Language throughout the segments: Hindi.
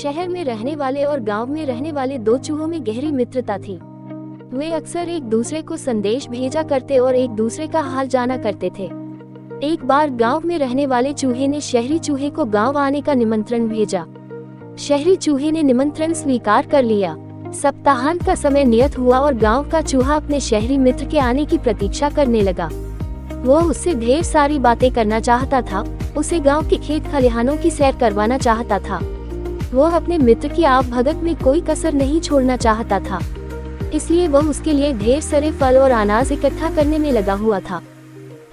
शहर में रहने वाले और गांव में रहने वाले दो चूहों में गहरी मित्रता थी। वे अक्सर एक दूसरे को संदेश भेजा करते और एक दूसरे का हाल जाना करते थे। एक बार गांव में रहने वाले चूहे ने शहरी चूहे को गांव आने का निमंत्रण भेजा। शहरी चूहे ने निमंत्रण स्वीकार कर लिया। सप्ताहांत का समय नियत हुआ और गांव का चूहा अपने शहरी मित्र के आने की प्रतीक्षा करने लगा। वो उससे ढेर सारी बातें करना चाहता था, उसे गांव के खेत खलिहानों की सैर करवाना चाहता था। वो अपने मित्र की आवभगत में कोई कसर नहीं छोड़ना चाहता था, इसलिए वह उसके लिए ढेर सारे फल और अनाज इकट्ठा करने में लगा हुआ था।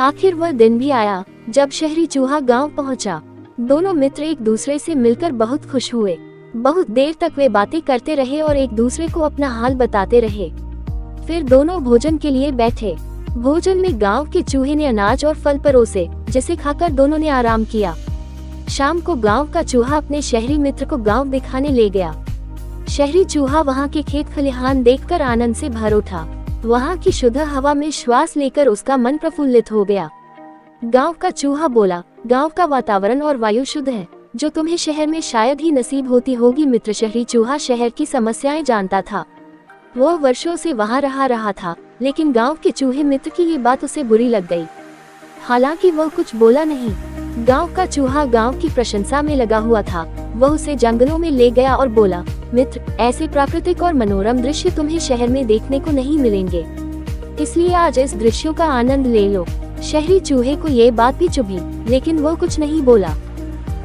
आखिर वह दिन भी आया जब शहरी चूहा गांव पहुंचा। दोनों मित्र एक दूसरे से मिलकर बहुत खुश हुए। बहुत देर तक वे बातें करते रहे और एक दूसरे को अपना हाल बताते रहे। फिर दोनों भोजन के लिए बैठे। भोजन में गांव के चूहे ने अनाज और फल परोसे, जिसे खाकर दोनों ने आराम किया। शाम को गांव का चूहा अपने शहरी मित्र को गांव दिखाने ले गया। शहरी चूहा वहां के खेत खलिहान देखकर आनंद से भर उठा। वहां की शुद्ध हवा में श्वास लेकर उसका मन प्रफुल्लित हो गया। गांव का चूहा बोला, गांव का वातावरण और वायु शुद्ध है, जो तुम्हें शहर में शायद ही नसीब होती होगी। मित्र शहरी चूहा शहर की समस्याएं जानता था। वो वर्षों से वहां रहा था, लेकिन गांव के चूहे मित्र की ये बात उसे बुरी लग गई। हालांकि वह कुछ बोला नहीं। गांव का चूहा गांव की प्रशंसा में लगा हुआ था। वह उसे जंगलों में ले गया और बोला, मित्र, ऐसे प्राकृतिक और मनोरम दृश्य तुम्हें शहर में देखने को नहीं मिलेंगे, इसलिए आज इस दृश्यों का आनंद ले लो। शहरी चूहे को ये बात भी चुभी, लेकिन वो कुछ नहीं बोला।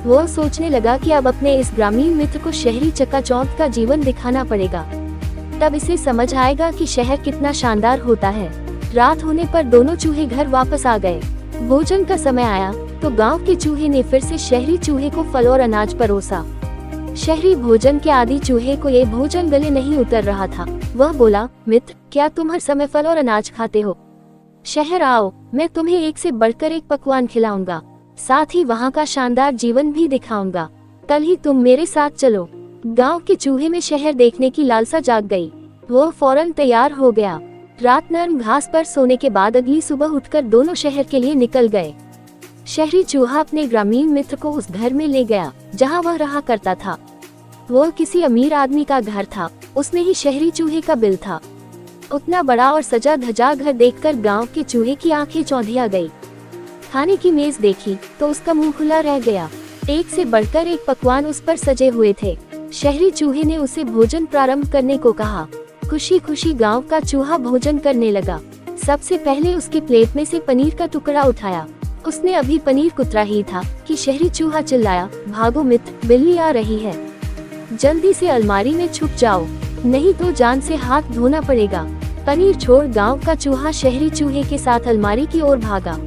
वो सोचने लगा कि अब अपने इस ग्रामीण मित्र को शहरी चकाचौंध का जीवन दिखाना पड़ेगा, तब इसे समझ आएगा कि शहर कितना शानदार होता है। रात होने पर दोनों चूहे घर वापस आ गए। भोजन का समय आया तो गांव के चूहे ने फिर से शहरी चूहे को फल और अनाज परोसा। शहरी भोजन के आदी चूहे को ये भोजन गले नहीं उतर रहा था। वह बोला, मित्र, क्या तुम हर समय फल और अनाज खाते हो? शहर आओ, मैं तुम्हें एक से बढ़कर एक पकवान खिलाऊंगा, साथ ही वहाँ का शानदार जीवन भी दिखाऊंगा। कल ही तुम मेरे साथ चलो। गांव के चूहे में शहर देखने की लालसा जाग गई। वो फौरन तैयार हो गया। रात नर्म घास पर सोने के बाद अगली सुबह उठकर दोनों शहर के लिए निकल गए। शहरी चूहा अपने ग्रामीण मित्र को उस घर में ले गया जहां वह रहा करता था। वो किसी अमीर आदमी का घर था। उसमें ही शहरी चूहे का बिल था। उतना बड़ा और सजा धजा घर देखकर गांव के चूहे की आंखें चौंधिया गई। खाने की मेज देखी तो उसका मुंह खुला रह गया। एक से बढ़कर एक पकवान उस पर सजे हुए थे। शहरी चूहे ने उसे भोजन प्रारंभ करने को कहा। खुशी खुशी गांव का चूहा भोजन करने लगा। सबसे पहले उसके प्लेट में से पनीर का टुकड़ा उठाया। उसने अभी पनीर कुतरा ही था कि शहरी चूहा चिल्लाया, भागो मित्र, बिल्ली आ रही है। जल्दी से अलमारी में छुप जाओ, नहीं तो जान से हाथ धोना पड़ेगा। पनीर छोड़ गांव का चूहा शहरी चूहे के साथ अलमारी की ओर भागा।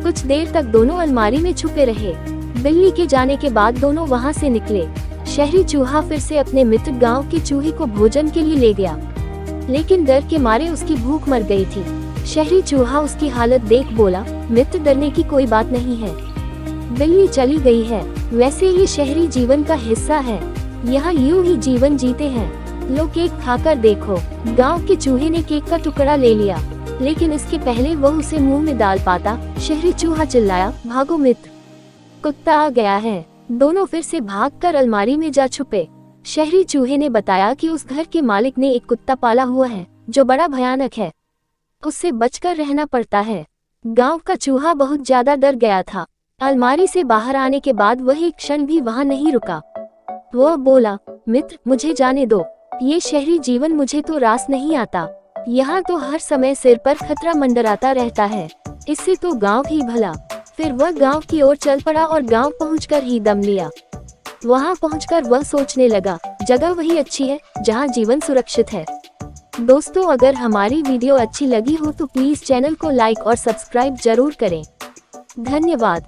कुछ देर तक दोनों अलमारी में छुपे रहे। बिल्ली के जाने के बाद दोनों वहां से निकले। शहरी चूहा फिर से अपने मित्र गांव के चूहे को भोजन के लिए ले गया, लेकिन डर के मारे उसकी भूख मर गई थी। शहरी चूहा उसकी हालत देख बोला, मित्र, डरने की कोई बात नहीं है। बिल्ली चली गई है, वैसे ये शहरी जीवन का हिस्सा है। यहाँ यूं ही जीवन जीते हैं। लो केक खाकर देखो। गांव के चूहे ने केक का टुकड़ा ले लिया, लेकिन इसके पहले वह उसे मुंह में डाल पाता, शहरी चूहा चिल्लाया, भागो मित्र, कुत्ता आ गया है। दोनों फिर से भागकर अलमारी में जा छुपे। शहरी चूहे ने बताया कि उस घर के मालिक ने एक कुत्ता पाला हुआ है जो बड़ा भयानक है, उससे बचकर रहना पड़ता है। गांव का चूहा बहुत ज्यादा डर गया था। अलमारी से बाहर आने के बाद वह एक क्षण भी वहां नहीं रुका। वह बोला, मित्र, मुझे जाने दो। ये शहरी जीवन मुझे तो रास नहीं आता। यहाँ तो हर समय सिर पर खतरा मंडराता रहता है, इससे तो गांव ही भला। फिर वह गांव की ओर चल पड़ा और गांव पहुंचकर ही दम लिया। वहां पहुंचकर वह सोचने लगा, जगह वही अच्छी है जहां जीवन सुरक्षित है। दोस्तों, अगर हमारी वीडियो अच्छी लगी हो तो प्लीज चैनल को लाइक और सब्सक्राइब जरूर करें। धन्यवाद।